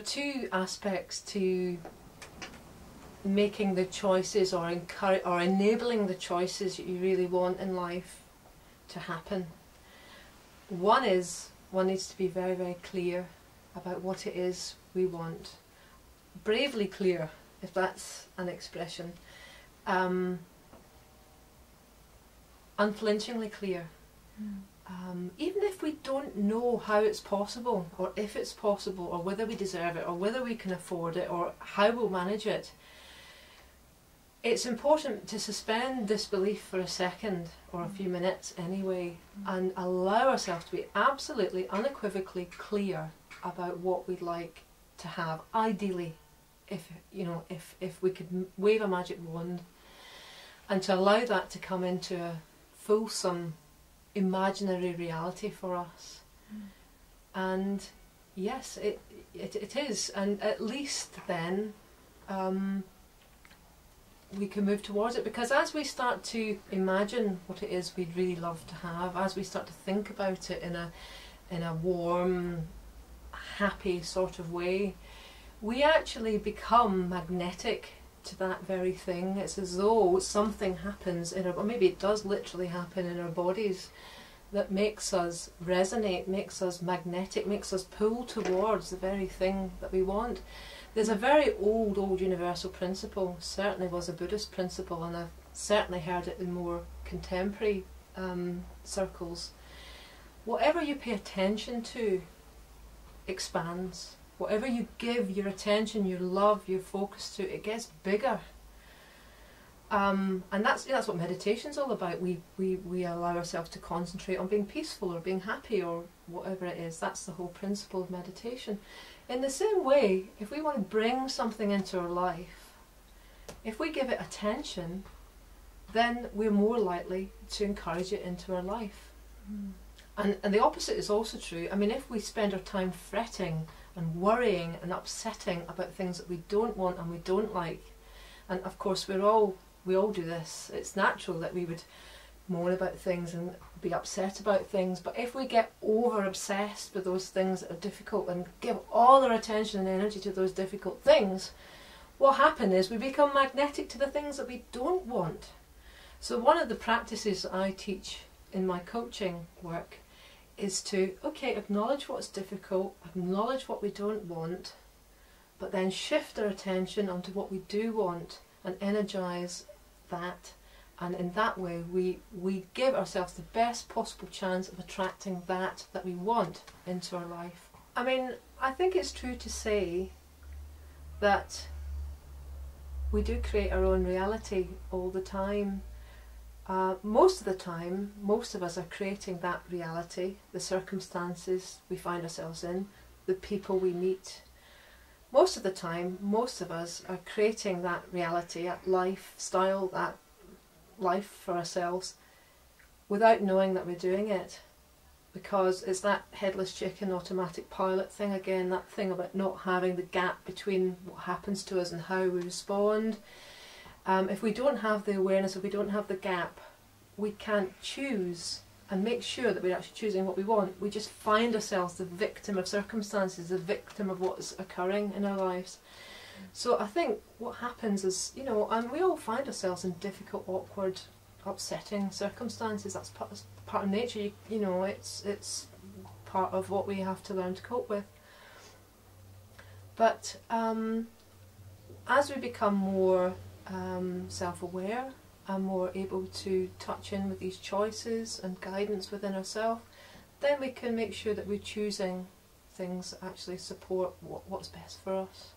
two aspects to making the choices or enabling the choices that you really want in life to happen. One is, one needs to be very, very clear about what it is we want. Bravely clear, if that's an expression. Unflinchingly clear. Even if we don't know how it's possible, or if it's possible, or whether we deserve it, or whether we can afford it, or how we'll manage it, it's important to suspend disbelief for a second, or a few minutes anyway, and allow ourselves to be absolutely, unequivocally clear about what we'd like to have. Ideally, if we could wave a magic wand, and to allow that to come into a fulsome imaginary reality for us. And yes, it is, and at least then we can move towards it, because as we start to imagine what it is we'd really love to have, as we start to think about it in a warm, happy sort of way, we actually become magnetic to that very thing. It's as though something happens in our, or maybe it does literally happen in our bodies, that makes us resonate, makes us magnetic, makes us pull towards the very thing that we want. There's a very old universal principle, certainly was a Buddhist principle, and I've certainly heard it in more contemporary circles. Whatever you pay attention to expands. Whatever you give your attention, your love, your focus to, it gets bigger. And that's what meditation's all about. We allow ourselves to concentrate on being peaceful or being happy or whatever it is. That's the whole principle of meditation. In the same way, if we want to bring something into our life, if we give it attention, then we're more likely to encourage it into our life. And the opposite is also true. I mean, if we spend our time fretting and worrying and upsetting about things that we don't want and we don't like, and of course we all do this, it's natural that we would moan about things and be upset about things, but if we get over obsessed with those things that are difficult and give all our attention and energy to those difficult things, what happens is we become magnetic to the things that we don't want. So one of the practices that I teach in my coaching work is to, okay, acknowledge what's difficult, acknowledge what we don't want, but then shift our attention onto what we do want and energise that, and in that way we give ourselves the best possible chance of attracting that we want into our life. I mean, I think it's true to say that we do create our own reality all the time. Most of the time, most of us are creating that reality, the circumstances we find ourselves in, the people we meet. Most of the time, most of us are creating that reality, that lifestyle, that life for ourselves, without knowing that we're doing it. Because it's that headless chicken automatic pilot thing again, that thing about not having the gap between what happens to us and how we respond. If we don't have the awareness, if we don't have the gap, we can't choose and make sure that we're actually choosing what we want. We just find ourselves the victim of circumstances, the victim of what's occurring in our lives. So I think what happens is, you know, and we all find ourselves in difficult, awkward, upsetting circumstances. That's part of nature. You know, it's part of what we have to learn to cope with. But as we become more self-aware and more able to touch in with these choices and guidance within ourselves, then we can make sure that we're choosing things that actually support what's best for us.